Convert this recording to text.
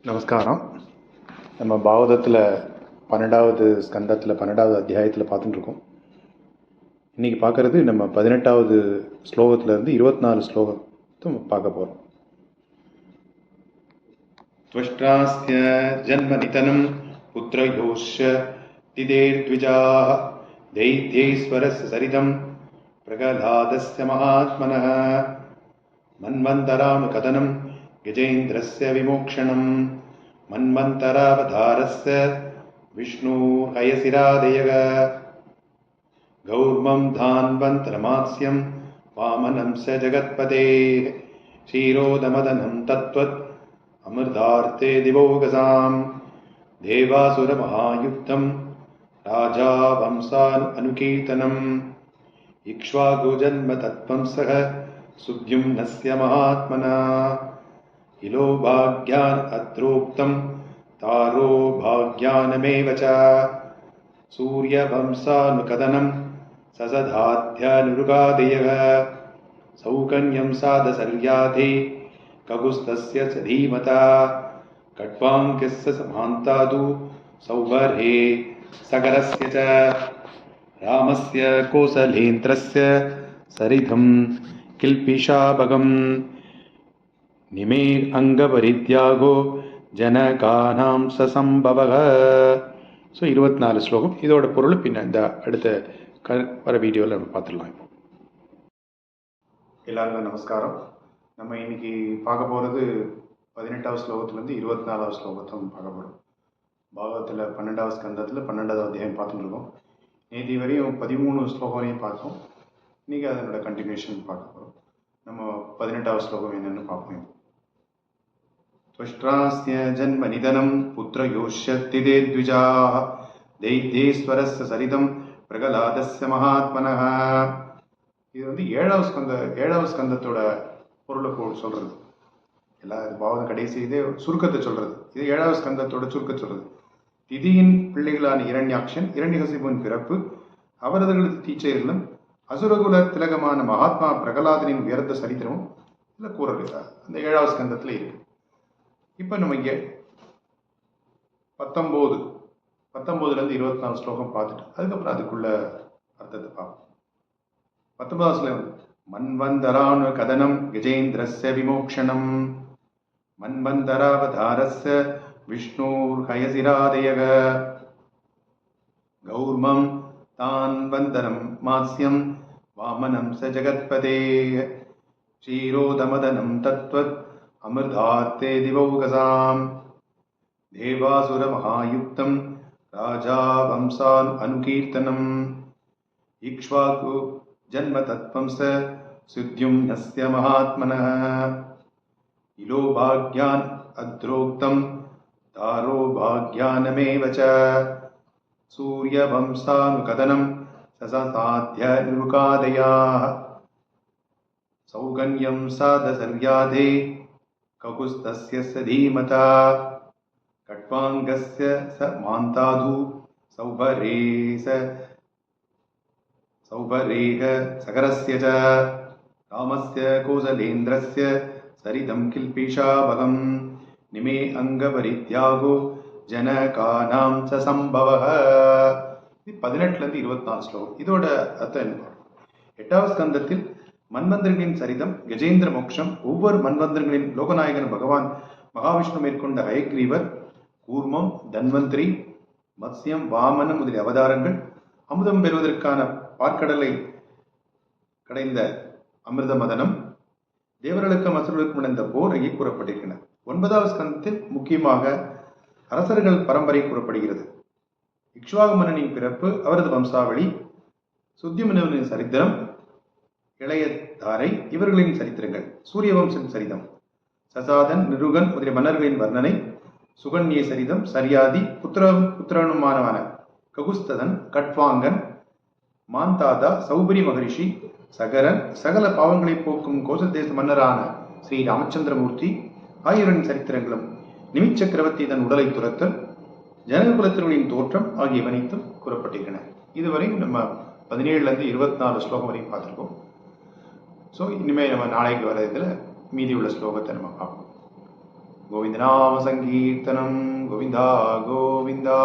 நமஸ்காரம். நம்ம பாகவதத்தில் 12வது ஸ்கந்தத்தில் 12வது அத்தியாயத்தில் பார்த்துட்டுருக்கோம். இன்றைக்கி பார்க்குறது நம்ம 18வது ஸ்லோகத்திலேருந்து 24 ஸ்லோகத்தை பார்க்க போகிறோம். त्वष्ट्रास्य जन्मनितनं पुत्रयोश्च तिदेर्द्विजाः दैत्यैश्वरस्य सरितं प्रगलादस्य महात्मनः मन्वन्तरानुकथनं गजेन्द्रस्य विमोक्षणं मन्वन्तरावतारस्य विष्णुर्हयशिरादयः गौर्मं धान्वन्तरमास्यं वामनं स जगत्पतेः क्षीरोदमदनं तत्त्वत् अमृतार्थे दिवोगसां देवासुरमहायुक्तं राजा वंशान् अनुकीर्तनम् इक्ष्वाकुजन्मतत्त्वं सह सुद्युम्नस्य महात्मना इलो भाग्यान् अत्रोक्तं तारो भाग्यानमेव च सूर्यवंशानुकथनं ससधाध्यानुरुगादयः सौकन्यं साधसर्याधे कगुस्तस्य च धीमता कट्वाङ्कस्य समान्तादु सौभरे सगरस्य च रामस्य कोसलेन्द्रस्य सरिधं किल्पिशाभगं निमे अङ्गपरित्यागो जनकानां ससम्भवः. ஸோ 24 ஸ்லோகம். இதோட பொருள் பின்ன இந்த அடுத்த வர வீடியோவில் நம்ம பார்த்துடலாம். எல்லாருக்கும் நமஸ்காரம். நம்ம இன்னைக்கு பார்க்க போகிறது 18வது ஸ்லோகத்துலேருந்து 24வது ஸ்லோகத்தை பார்க்க போகிறோம். பாகவத்தில் 12வது ஸ்கந்தத்தில் 12வது அத்தியாயம் பார்த்துட்டு இருக்கோம். நேற்று வரையும் 13 ஸ்லோகங்களையும் பார்த்தோம். இன்றைக்கி அதனோட கண்டினியூஷன் பார்க்க போகிறோம். நம்ம 18வது ஸ்லோகம் என்னென்னு பார்ப்போம். त्वष्ट्रास्य जन्मनिधनं पुत्रयोश्च तिदेर्द्विजाः दैत्येश्वरस्य सरितं प्रगलादस्य महात्मनः. இது வந்து 7வது ஸ்கந்தத்தோட பொருளை சொல்கிறது. எல்லா பாவம் கடைசி இதே சுருக்கத்தை சொல்கிறது. இது 7வது ஸ்கந்தத்தோட சுருக்கத்தை சொல்கிறது. திதியின் பிள்ளைகளான இரண்யாக்ஷன், இரண்யகசிபுவின் பிறப்பு, அவரது தீச்செயல்களும், அசுரகுல திலகமான மகாத்மா பிரகலாதனின் உயர்ந்த சரித்திரமும் இதில் கூறுறது அந்த 7வது ஸ்கந்தத்தில் இருக்கு. இப்போ நம்ம இங்கே 19லேருந்து 24 ஸ்லோகம் பார்த்துட்டு அதுக்கப்புறம் அதுக்குள்ள அர்த்தத்தை பார்ப்போம். 19வது ஸ்லோகம் மன்வந்தரானு கதனம் கஜேந்திரஸ்ய விமோக்ஷணம் மன்வந்தராவதாரஸ்ய விஷ்ணூர் ஹயசிராதயக கௌர்மம் தான்வந்தரம் மாஸ்யம் வாமனம் ச ஜகத்பதே க்ஷீரோதமதனம் தத்வத் अमृतार्थे दिवौकसां देवासुरमहायुक्तं राजा वंशान् अनुकीर्तनम् इक्ष्वाकु जन्मतत्त्वं स सुद्युम्नस्य महात्मनः इलो भाग्यान् अद्रोक्तं तारो भाग्यानमेव च सूर्यवंशानुकथनं सससाध्यनुरुकादयाः सौगन्यं साधसर्याधे ककुस्तस्य स धीमता कट्वाङ्गस्य स मान्ताधु सौभरेह सगरस्य च रामस्य कोसलेन्द्रस्य सरितं किल्पिशाभगं निमे अङ्गपरित्यागो जनकानां च सम्भवः. 18லேருந்து 24 ஸ்லோகம். இதோட அர்த்தம் என்ன? 8வது ஸ்கந்தத்தில் மன்வந்தர்களின் சரிதம், கஜேந்திர மோட்சம், ஒவ்வொரு மன்வந்தர்களின் லோகநாயகன் பகவான் மகாவிஷ்ணு மேற்கொண்ட ஹயக்ரீவர், கூர்மம், தன்வந்திரி, மத்ஸ்யம், வாமனம் முதலிய அவதாரங்கள், அமுதம் பெறுவதற்கான பாற்கடலை கடைந்த அமிர்த மதனம், தேவர்களுக்கும் அசுரர்களுக்கும் நடந்த போர் ஆகிய கூறப்பட்டிருக்கின்றன. 9வது ஸ்கந்தத்தில் முக்கியமாக அரசர்கள் பரம்பரை கூறப்படுகிறது. இக்ஷ்வாகு மன்னனின் பிறப்பு, அவரது வம்சாவளி, சுத்தியும்னனின் சரித்திரம், இளைய தாரை இவர்களின் சரித்திரங்கள், சூரியவம்சன் சரிதம், சசாதன், நிருகன் முதலிய மன்னர்களின் வர்ணனை, சுகன்ய சரிதம், சரியாதி, புத்திரனுமானவான ககுஸ்ததன், கட்வாங்கன், மாந்தாதா, சௌபரி மகரிஷி, சகரன், சகல பாவங்களை போக்கும் கோசல் தேச மன்னரான ஸ்ரீ ராமச்சந்திரமூர்த்தி ஆகியோரின் சரித்திரங்களும், நிமிச் சக்கரவர்த்தி தன் உடலை துரத்தல், ஜனகுலத்தினர்களின் தோற்றம் ஆகிய அனைத்தும் கூறப்பட்டிருக்கின்றன. இதுவரையும் நம்ம 17லேருந்து 24 ஸ்லோகம் வரையும் பார்த்துருக்கோம். ஸோ இனிமேல் நம்ம நாளைக்கு வர இதில் மீதி உள்ள ஸ்லோகத்தை நம்ம பார்ப்போம். கோவிந்தநாம சங்கீர்த்தனம் கோவிந்தா கோவிந்தா.